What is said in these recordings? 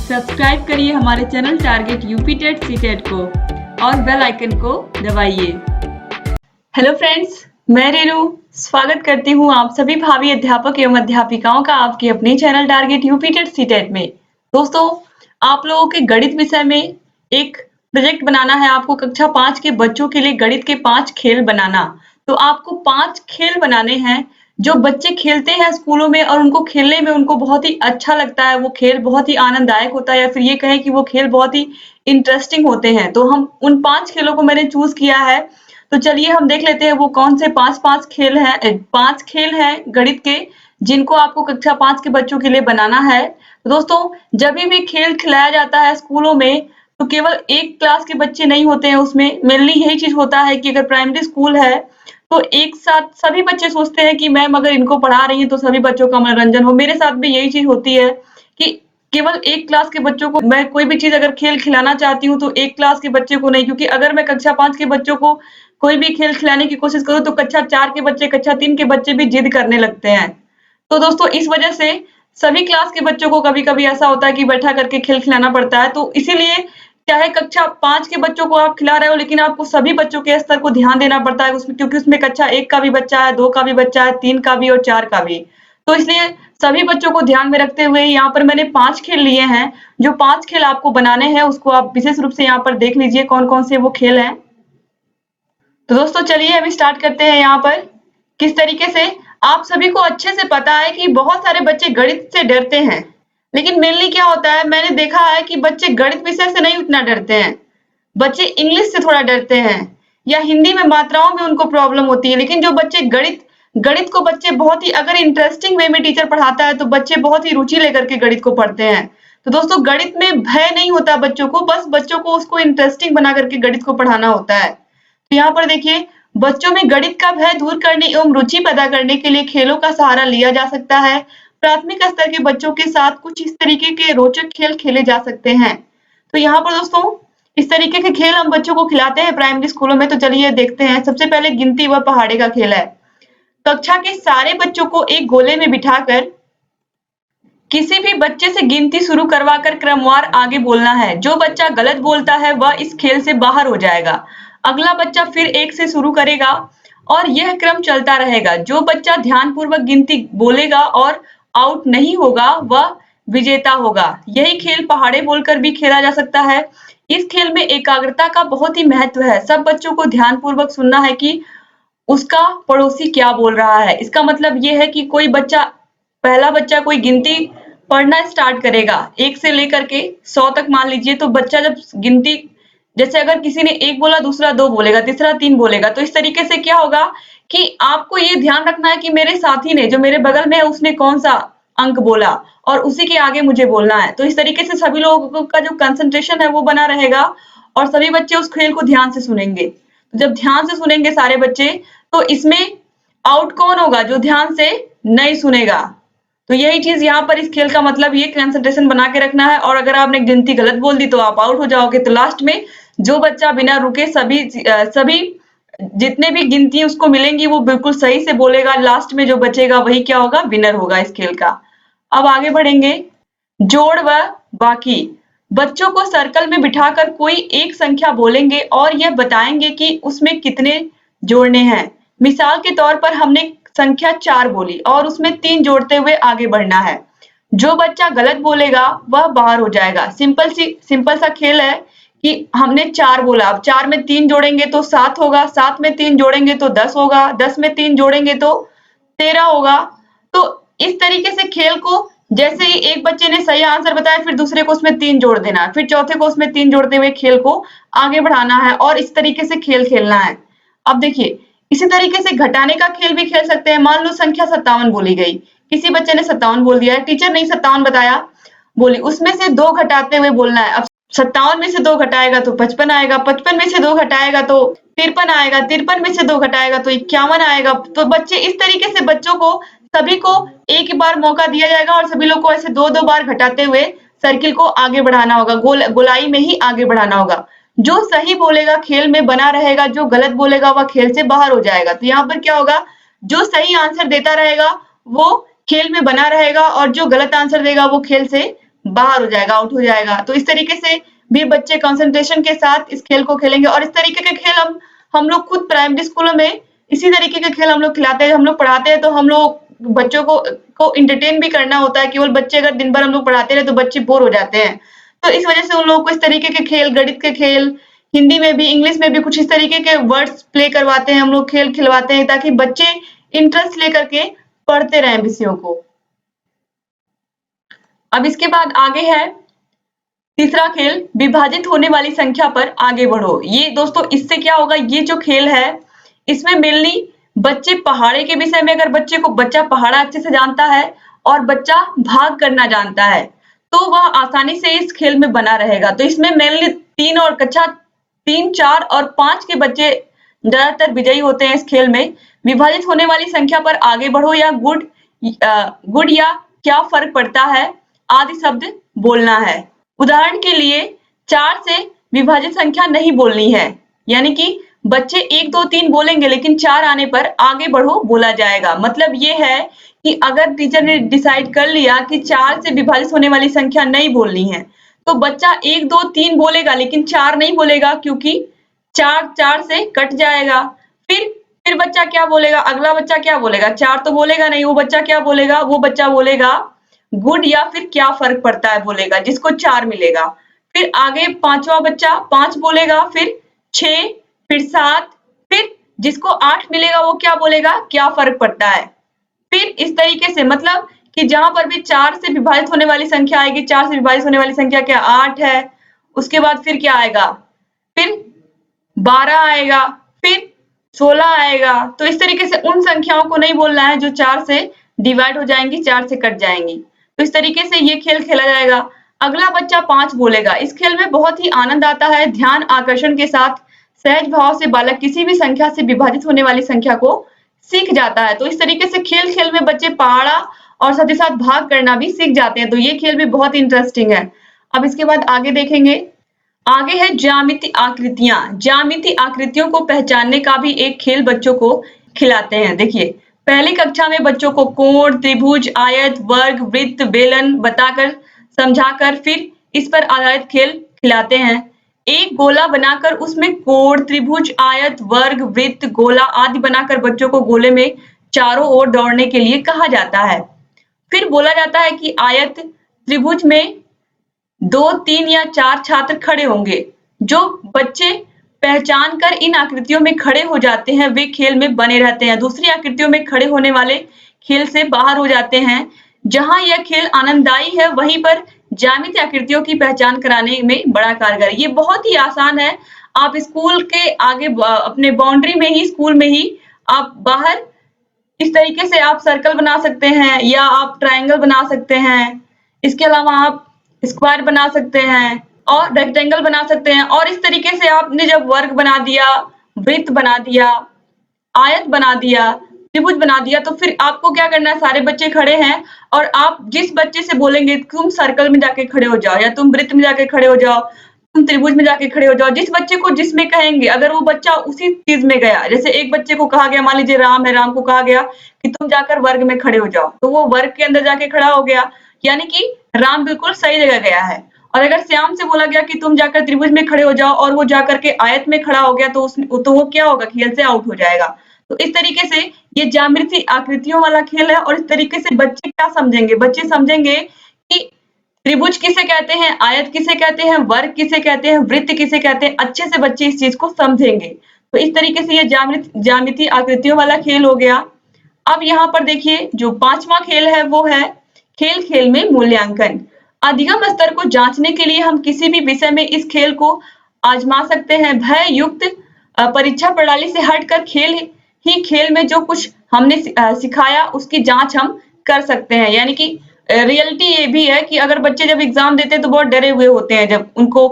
Subscribe करिए हमारे channel Target UP TET CTET को और बेल आइकन को दबाइए। हेलो फ्रेंड्स, मैं रेनू स्वागत करती हूँ आप सभी भावी अध्यापक एवं अध्यापिकाओं का आपके अपने channel Target UP TET CTET में। दोस्तों, आप लोगों के गणित विषय में एक प्रोजेक्ट बनाना है। आपको कक्षा 5 के बच्चों के लिए गणित के 5 खेल बनाना। तो आपको 5 खेल बनाने हैं जो बच्चे खेलते हैं स्कूलों में और उनको खेलने में उनको बहुत ही अच्छा लगता है। वो खेल बहुत ही आनंददायक होता है या फिर ये कहें कि वो खेल बहुत ही इंटरेस्टिंग होते हैं। तो हम उन 5 खेलों को मैंने चूज़ किया है। तो चलिए हम देख लेते हैं वो कौन से 5 खेल हैं। 5 खेल हैं गणित के जिनको आपको कक्षा 5 के बच्चों के लिए बनाना है। तो दोस्तों, जब भी खेल खिलाया जाता है स्कूलों में तो केवल एक क्लास के बच्चे नहीं होते हैं उसमें। मेनली यही चीज़ होता है कि अगर प्राइमरी स्कूल है तो एक साथ सभी बच्चे सोचते हैं कि मैम अगर इनको पढ़ा रही हैं तो सभी बच्चों का मनोरंजन हो। मेरे साथ भी यही चीज़ होती है कि केवल एक क्लास के बच्चों को मैं कोई भी चीज़ अगर खेल खिलाना चाहती हूँ तो एक क्लास के बच्चे को नहीं, क्योंकि अगर मैं कक्षा 5 के बच्चों को कोई भी खेल खिलाने की कोशिश करूँ तो कक्षा 4 के बच्चे, कक्षा 3 के बच्चे भी जिद करने लगते हैं। तो दोस्तों, इस वजह से सभी क्लास के बच्चों को कभी-कभी ऐसा होता है कि बैठा करके खेल खिलाना पड़ता है। तो इसीलिए चाहे कक्षा 5 के बच्चों को आप खिला रहे हो, लेकिन आपको सभी बच्चों के स्तर को ध्यान देना पड़ता है उसमें, क्योंकि उसमें कक्षा 1 का भी बच्चा है, 2 का भी बच्चा है, 3 का भी और 4 का भी। तो इसलिए सभी बच्चों को ध्यान में रखते हुए यहाँ पर मैंने 5 खेल लिए हैं। जो 5 खेल आपको बनाने हैं उसको आप विशेष रूप से यहाँ पर देख लीजिए कौन-कौन से वो खेल हैं। तो दोस्तों, चलिए अभी स्टार्ट करते हैं। यहाँ पर किस तरीके से आप सभी को अच्छे से पता है कि बहुत सारे बच्चे गणित से डरते हैं, लेकिन मेनली क्या होता है, मैंने देखा है कि बच्चे गणित विषय से नहीं उतना डरते हैं। बच्चे इंग्लिश से थोड़ा डरते हैं या हिंदी में मात्राओं में उनको प्रॉब्लम होती है। लेकिन जो बच्चे गणित गणित को बच्चे बहुत ही अगर इंटरेस्टिंग वे में टीचर पढ़ाता है तो बच्चे बहुत ही रुचि लेकर के गणित को पढ़ते हैं। तो दोस्तों, गणित में भय नहीं होता बच्चों को, बस बच्चों को उसको इंटरेस्टिंग बना करके गणित को पढ़ाना होता है। तो यहाँ पर देखिए, बच्चों में गणित का भय दूर करने एवं रुचि पैदा करने के लिए खेलों का सहारा लिया जा सकता है। प्राथमिक स्तर के बच्चों के साथ कुछ इस तरीके के रोचक खेल खेले जा सकते हैं। तो यहाँ पर दोस्तों, इस तरीके के खेल हम बच्चों को खिलाते हैं प्राइमरी स्कूलों में। तो चलिए देखते हैं। सबसे पहले गिनती व पहाड़े का खेल है। कक्षा के सारे बच्चों को एक गोले में बिठाकर किसी भी बच्चे से गिनती शुरू करवाकर क्रमवार आगे बोलना है। जो बच्चा गलत बोलता है वह इस खेल से बाहर हो जाएगा। अगला बच्चा फिर 1 से शुरू करेगा और यह क्रम चलता रहेगा। जो बच्चा ध्यानपूर्वक गिनती बोलेगा और आउट नहीं होगा वह विजेता होगा। यही खेल पहाड़े बोलकर भी खेला जा सकता है। इस खेल में एकाग्रता का बहुत ही महत्व है। सब बच्चों को ध्यानपूर्वक सुनना है कि उसका पड़ोसी क्या बोल रहा है। इसका मतलब ये है कि कोई बच्चा, पहला बच्चा कोई गिनती पढ़ना स्टार्ट करेगा 1 से लेकर के 100 तक मान लीजिए, तो बच्चा जब गिनती, जैसे अगर किसी ने 1 बोला, दूसरा 2 बोलेगा, तीसरा 3 बोलेगा, तो इस तरीके से क्या होगा कि आपको ये ध्यान रखना है कि मेरे साथी ने, जो मेरे बगल में है, उसने कौन-सा अंक बोला और उसी के आगे मुझे बोलना है। तो इस तरीके से सभी लोगों का जो कंसंट्रेशन है वो बना रहेगा और सभी बच्चे उस खेल को ध्यान से सुनेंगे। जब ध्यान से सुनेंगे सारे बच्चे, तो इसमें आउट कौन होगा? जो ध्यान से नहीं सुनेगा। तो यही चीज़ यहाँ पर इस खेल का मतलब, ये कंसंट्रेशन बना के रखना है। और अगर आपने गिनती गलत बोल दी तो आप आउट हो जाओगे। तो लास्ट में जो बच्चा बिना रुके सभी जितने भी गिनती उसको मिलेंगी वो बिल्कुल सही से बोलेगा, लास्ट में जो बचेगा वही क्या होगा? विनर होगा इस खेल का। अब आगे बढ़ेंगे। जोड़ व बाकी। बच्चों को सर्कल में बिठाकर कोई एक संख्या बोलेंगे और यह बताएंगे कि उसमें कितने जोड़ने हैं। मिसाल के तौर पर हमने संख्या 4 बोली और उसमें 3 जोड़ते हुए आगे बढ़ना है। जो बच्चा गलत बोलेगा वह बाहर हो जाएगा। सिंपल सा खेल है कि हमने 4 बोला, अब 4 में 3 जोड़ेंगे तो 7 होगा, 7 में 3 जोड़ेंगे तो 10 होगा, 10 में 3 जोड़ेंगे तो 13 होगा। तो इस तरीके से खेल को, जैसे ही एक बच्चे ने सही आंसर बताया फिर दूसरे को उसमें 3 जोड़ देना है, फिर चौथे को उसमें 3 जोड़ते हुए खेल को आगे बढ़ाना है और इस तरीके से खेल खेलना है। अब देखिए, इसी तरीके से घटाने का खेल भी खेल सकते हैं। मान लो संख्या 57 बोली गई, किसी बच्चे ने 57 बोल दिया है, टीचर ने 57 बताया बोली, उसमें से 2 घटाते हुए बोलना है। अब 57 में से 2 घटाएगा तो 55 आएगा, 55 में से 2 घटाएगा तो 53 आएगा, 53 में से 2 घटाएगा तो 51 आएगा। तो बच्चे इस तरीके से, बच्चों को सभी को एक ही बार मौका दिया जाएगा और सभी लोग को ऐसे 2-2 बार घटाते हुए सर्किल को आगे बढ़ाना होगा, गोलाई में ही आगे बढ़ाना होगा। जो सही बोलेगा खेल में बना रहेगा, जो गलत बोलेगा वह खेल से बाहर हो जाएगा। तो यहाँ पर क्या होगा, जो सही आंसर देता रहेगा वो खेल में बना रहेगा और जो गलत आंसर देगा वो खेल से बाहर हो जाएगा, आउट हो जाएगा। तो इस तरीके से भी बच्चे कंसंट्रेशन के साथ इस खेल को खेलेंगे। और इस तरीके के खेल हम लोग खुद प्राइमरी स्कूलों में इसी तरीके के खेल हम लोग खिलाते हैं, हम लोग पढ़ाते हैं। तो हम लोग बच्चों को एंटरटेन भी करना होता है। केवल बच्चे अगर दिन भर हम लोग पढ़ाते रहे तो बच्चे बोर हो जाते हैं। तो इस वजह से उन लोगों को इस तरीके के खेल, गणित के खेल, हिंदी में भी, इंग्लिश में भी कुछ इस तरीके के वर्ड्स प्ले करवाते हैं, हम लोग खेल खिलवाते हैं, ताकि बच्चे इंटरेस्ट लेकर के पढ़ते रहें विषयों को। अब इसके बाद आगे है तीसरा खेल, विभाजित होने वाली संख्या पर आगे बढ़ो। ये दोस्तों इससे क्या होगा, ये जो खेल है इसमें मेनली बच्चे पहाड़े के विषय में, अगर बच्चा पहाड़ा अच्छे से जानता है और बच्चा भाग करना जानता है तो वह आसानी से इस खेल में बना रहेगा। तो इसमें मेनली कक्षा 3, 4 और 5 के बच्चे ज्यादातर विजयी होते हैं इस खेल में। विभाजित होने वाली संख्या पर आगे बढ़ो या गुड या क्या फर्क पड़ता है आदि शब्द बोलना है। उदाहरण के लिए 4 से विभाजित संख्या नहीं बोलनी है, यानी कि बच्चे 1, 2, 3 बोलेंगे लेकिन 4 आने पर आगे बढ़ो बोला जाएगा। मतलब ये है कि अगर टीचर ने डिसाइड कर लिया कि 4 से विभाजित होने वाली संख्या नहीं बोलनी है तो बच्चा 1, 2, 3 बोलेगा लेकिन 4 नहीं बोलेगा, क्योंकि 4 से कट जाएगा। फिर बच्चा क्या बोलेगा, अगला बच्चा क्या बोलेगा, 4 तो बोलेगा नहीं, वो बच्चा क्या बोलेगा, वो बच्चा बोलेगा गुड या फिर क्या फर्क पड़ता है बोलेगा, जिसको 4 मिलेगा। फिर आगे 5वां बच्चा 5 बोलेगा, फिर 6, फिर 7, फिर जिसको 8 मिलेगा वो क्या बोलेगा, क्या फर्क पड़ता है। फिर इस तरीके से, मतलब कि जहां पर भी 4 से विभाजित होने वाली संख्या आएगी, 4 से विभाजित होने वाली संख्या क्या, 8 है। उसके बाद फिर क्या आएगा, फिर 12 आएगा, फिर 16 आएगा। तो इस तरीके से उन संख्याओं को नहीं बोलना है जो 4 से डिवाइड हो जाएंगी, 4 से कट जाएंगी। तो इस तरीके से ये खेल खेला जाएगा। अगला बच्चा 5 बोलेगा। इस खेल में बहुत ही आनंद आता है। ध्यान आकर्षण के साथ सहज भाव से बालक किसी भी संख्या से विभाजित होने वाली संख्या को सीख जाता है। तो इस तरीके से खेल खेल में बच्चे पहाड़ा और साथ ही साथ भाग करना भी सीख जाते हैं। तो ये खेल भी बहुत इंटरेस्टिंग है। अब इसके बाद आगे देखेंगे, आगे है ज्यामिति आकृतियां। ज्यामिति आकृतियों को पहचानने का भी एक खेल बच्चों को खिलाते हैं। देखिए, पहली कक्षा में बच्चों को कोण, त्रिभुज, आयत, वर्ग, वृत्त, बेलन बताकर, समझाकर फिर इस पर आधारित खेल खिलाते हैं। एक गोला बनाकर उसमें कोण, त्रिभुज, आयत, वर्ग, वृत्त, गोला आदि बनाकर बच्चों को गोले में चारों ओर दौड़ने के लिए कहा जाता है। फिर बोला जाता है कि आयत, त्रिभुज में 2, 3 या 4 छात्र खड़े होंगे। जो बच्चे पहचान कर इन आकृतियों में खड़े हो जाते हैं वे खेल में बने रहते हैं। दूसरी आकृतियों में खड़े होने वाले खेल से बाहर हो जाते हैं। जहां यह खेल आनंददायी है वहीं पर ज्यामितीय आकृतियों की पहचान कराने में बड़ा कारगर। ये बहुत ही आसान है। आप स्कूल के आगे अपने बाउंड्री में ही, स्कूल में ही आप बाहर इस तरीके से आप सर्कल बना सकते हैं या आप ट्रायंगल बना सकते हैं। इसके अलावा आप स्क्वायर बना सकते हैं और रेक्टेंगल बना सकते हैं। और इस तरीके से आपने जब वर्ग बना दिया, वृत्त बना दिया, आयत बना दिया, त्रिभुज बना दिया, तो फिर आपको क्या करना है, सारे बच्चे खड़े हैं और आप जिस बच्चे से बोलेंगे तुम सर्कल में जाके खड़े हो जाओ या तुम वृत्त में जाके खड़े हो जाओ, तुम त्रिभुज में जाके खड़े हो जाओ, जिस बच्चे को जिसमें कहेंगे अगर वो बच्चा उसी चीज में गया, जैसे एक बच्चे को कहा गया, मान लीजिए राम है, राम को कहा गया कि तुम जाकर वर्ग में खड़े हो जाओ, तो वो वर्ग के अंदर जाके खड़ा हो गया, यानी कि राम बिल्कुल सही जगह गया है। और अगर श्याम से बोला गया कि तुम जाकर त्रिभुज में खड़े हो जाओ और वो जाकर के आयत में खड़ा हो गया तो वो क्या होगा, खेल से आउट हो जाएगा। तो इस तरीके से ये ज्यामितीय आकृतियों वाला खेल है। और इस तरीके से बच्चे क्या समझेंगे, बच्चे समझेंगे कि त्रिभुज किसे कहते हैं, आयत किसे कहते हैं, वर्ग किसे कहते हैं, वृत्त किसे कहते हैं। अच्छे से बच्चे इस चीज को समझेंगे। तो इस तरीके से ये ज्यामितीय आकृतियों वाला खेल हो गया। अब यहाँ पर देखिए जो 5वां खेल है वो है खेल खेल में मूल्यांकन। अधिगम स्तर को जांचने के लिए हम किसी भी विषय में इस खेल को आजमा सकते हैं। भय युक्त परीक्षा प्रणाली से हटकर खेल में जो कुछ हमने सिखाया उसकी जांच हम कर सकते हैं। यानी कि रियलिटी ये भी है कि अगर बच्चे जब एग्जाम देते हैं तो बहुत डरे हुए होते हैं। जब उनको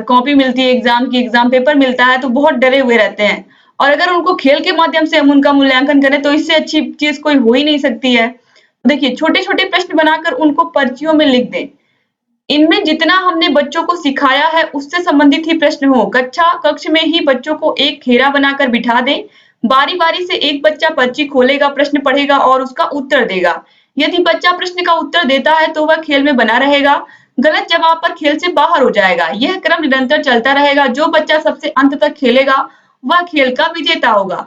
कॉपी मिलती है एग्जाम की, एग्जाम पेपर मिलता है तो बहुत डरे हुए रहते हैं। और अगर उनको खेल के माध्यम से हम उनका मूल्यांकन करें तो इससे अच्छी चीज कोई हो ही नहीं सकती है। देखिए, छोटे छोटे प्रश्न बनाकर उनको पर्चियों में लिख दें। इनमें जितना हमने बच्चों को सिखाया है उससे संबंधित ही प्रश्न हो। कक्ष में ही बच्चों को एक घेरा बनाकर बिठा दें। बारी बारी से एक बच्चा पर्ची खोलेगा, प्रश्न पढ़ेगा और उसका उत्तर देगा। यदि बच्चा प्रश्न का उत्तर देता है तो वह खेल में बना रहेगा। गलत जवाब पर खेल से बाहर हो जाएगा। यह क्रम निरंतर चलता रहेगा। जो बच्चा सबसे अंत तक खेलेगा वह खेल का विजेता होगा,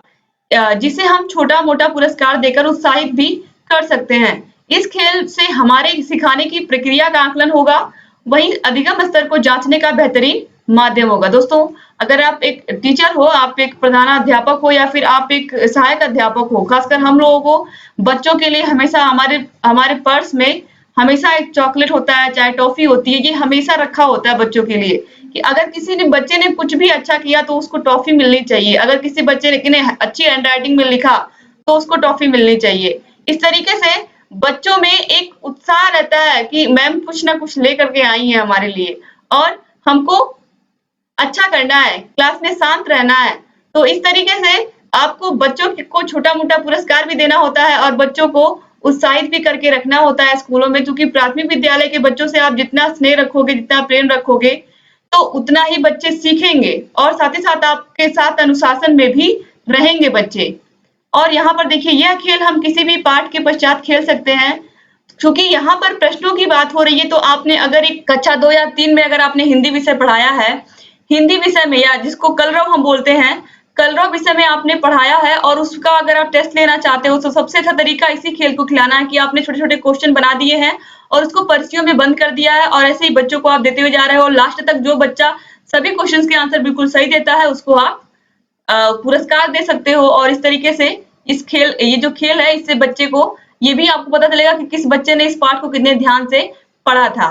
जिसे हम छोटा-मोटा पुरस्कार देकर उत्साहित भी कर सकते हैं। इस खेल से हमारे सिखाने की प्रक्रिया का आकलन होगा, वहीं अधिगम स्तर को जांचने का बेहतरीन माध्यम होगा। दोस्तों, अगर आप एक टीचर हो, आप एक प्रधानाध्यापक हो या फिर आप एक सहायक अध्यापक हो, खासकर हम लोगों को बच्चों के लिए हमेशा हमारे हमारे पर्स में हमेशा एक चॉकलेट होता है, चाहे टॉफी होती है, ये हमेशा रखा होता है बच्चों के लिए कि अगर किसी ने बच्चे ने कुछ भी अच्छा किया तो उसको टॉफी मिलनी चाहिए। अगर किसी बच्चे ने अच्छी हैंडराइटिंग में लिखा तो उसको टॉफी मिलनी चाहिए। इस तरीके से बच्चों में एक उत्साह रहता है कि मैम कुछ ना कुछ लेकर के आई हैं हमारे लिए और हमको अच्छा करना है, क्लास में शांत रहना है। तो इस तरीके से आपको बच्चों को छोटा-मोटा पुरस्कार भी देना होता है और बच्चों को उत्साहित भी करके रखना होता है स्कूलों में, क्योंकि प्राथमिक विद्यालय के बच्चों से आप जितना स्नेह रखोगे, जितना प्रेम रखोगे, तो उतना ही बच्चे सीखेंगे और साथ ही साथ आपके साथ अनुशासन में भी रहेंगे बच्चे। और यहाँ पर देखिए, यह खेल हम किसी भी पाठ के पश्चात खेल सकते हैं। क्योंकि यहाँ पर प्रश्नों की बात हो रही है, तो आपने अगर एक कक्षा 2 या 3 में अगर आपने हिंदी विषय पढ़ाया है, हिंदी विषय में या जिसको कलरव हम बोलते हैं, कलरव विषय में आपने पढ़ाया है और उसका अगर आप टेस्ट लेना चाहते हो, तो सबसे अच्छा तरीका इसी खेल को खिलाना है कि आपने छोटे-छोटे क्वेश्चन बना दिए हैं और उसको पर्चियों में बंद कर दिया है और ऐसे ही बच्चों को आप देते हुए जा रहे हो और लास्ट तक जो बच्चा सभी क्वेश्चंस के आंसर बिल्कुल सही देता है, उसको आप पुरस्कार दे सकते हो। और इस तरीके से ये जो खेल है, इससे बच्चे को ये भी आपको पता चलेगा कि किस बच्चे ने इस पाठ को कितने ध्यान से पढ़ा था।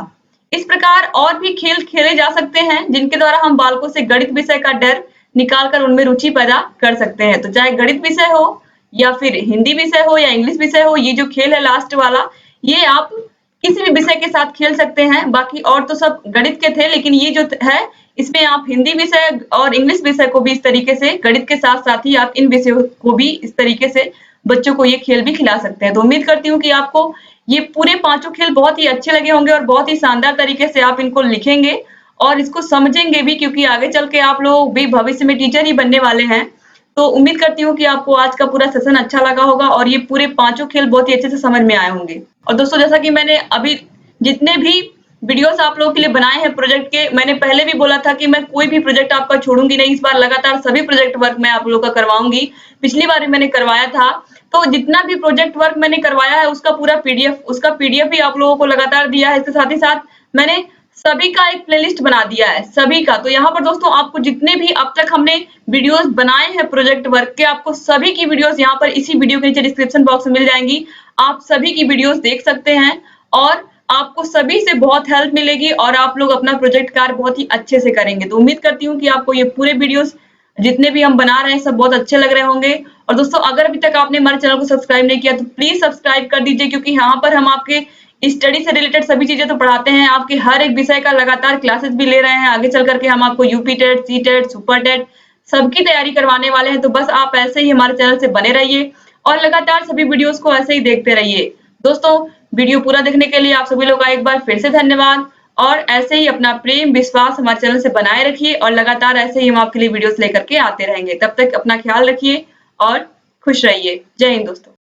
इस प्रकार और भी खेल खेले जा सकते हैं जिनके द्वारा हम बालकों से गणित विषय का डर निकाल कर उनमें रुचि पैदा कर सकते हैं। तो चाहे गणित विषय हो या फिर हिंदी विषय हो या इंग्लिश विषय हो, ये जो खेल है लास्ट वाला, ये आप किसी भी विषय के साथ खेल सकते हैं। बाकी और तो सब गणित के थे, लेकिन ये जो है इसमें आप हिंदी विषय और इंग्लिश विषय को भी इस तरीके से गणित के साथ-साथ ही आप इन विषयों को भी इस तरीके से बच्चों को ये खेल भी खिला सकते हैं। तो उम्मीद करती हूँ कि आपको ये पूरे पाँचों खेल बहुत ही अच्छे लगे होंगे और बहुत ही शानदार तरीके से आप इनको लिखेंगे और इसको समझेंगे भी, क्योंकि आगे चल के आप लोग भी भविष्य में टीचर ही बनने वाले हैं। तो उम्मीद करती हूँ कि आपको आज का पूरा सेशन अच्छा लगा होगा और ये पूरे पाँचों खेल बहुत ही अच्छे से समझ में आए होंगे। और दोस्तों, जैसा कि मैंने अभी जितने भी वीडियोस आप लोगों के लिए बनाए हैं प्रोजेक्ट के, मैंने पहले भी बोला था कि मैं कोई भी प्रोजेक्ट आपका छोड़ूंगी नहीं। इस बार लगातार सभी प्रोजेक्ट वर्क मैं आप लोगों का करवाऊंगी। पिछली बार भी मैंने करवाया था, तो जितना भी प्रोजेक्ट वर्क मैंने करवाया है उसका पीडीएफ भी आप लोगों को लगातार दिया है। इसके साथ ही साथ मैंने सभी का एक प्लेलिस्ट बना दिया है, सभी का। तो यहाँ पर दोस्तों आपको जितने भी अब तक हमने वीडियोस बनाए हैं प्रोजेक्ट वर्क के, आपको सभी की वीडियोस यहाँ पर इसी वीडियो के नीचे डिस्क्रिप्शन बॉक्स में मिल जाएंगी। आप सभी की वीडियोस देख सकते हैं और आपको सभी से बहुत हेल्प मिलेगी और आप लोग अपना प्रोजेक्ट कार्य बहुत ही अच्छे से करेंगे। तो उम्मीद करती हूँ कि आपको ये पूरे वीडियोस जितने भी हम बना रहे हैं सब बहुत अच्छे लग रहे होंगे। और दोस्तों, अगर अभी तक आपने हमारे चैनल को सब्सक्राइब नहीं किया तो प्लीज सब्सक्राइब कर दीजिए, क्योंकि यहाँ पर हम आपके स्टडी से रिलेटेड सभी चीजें तो पढ़ाते हैं, आपके हर एक विषय का लगातार क्लासेस भी ले रहे हैं। आगे चल करके हम आपको UP TET, CTET, super TET सबकी तैयारी करवाने वाले हैं। तो बस आप ऐसे ही हमारे चैनल से बने रहिए और लगातार सभी वीडियोस को ऐसे ही देखते रहिए। दोस्तों, वीडियो पूरा देखने के लिए आप सभी लोग का एक बार फिर से धन्यवाद और ऐसे ही अपना प्रेम विश्वास हमारे चैनल से बनाए रखिए और लगातार ऐसे ही हम आपके लिए वीडियोस लेकर के आते रहेंगे। तब तक अपना ख्याल रखिए और खुश रहिए। जय हिंद दोस्तों।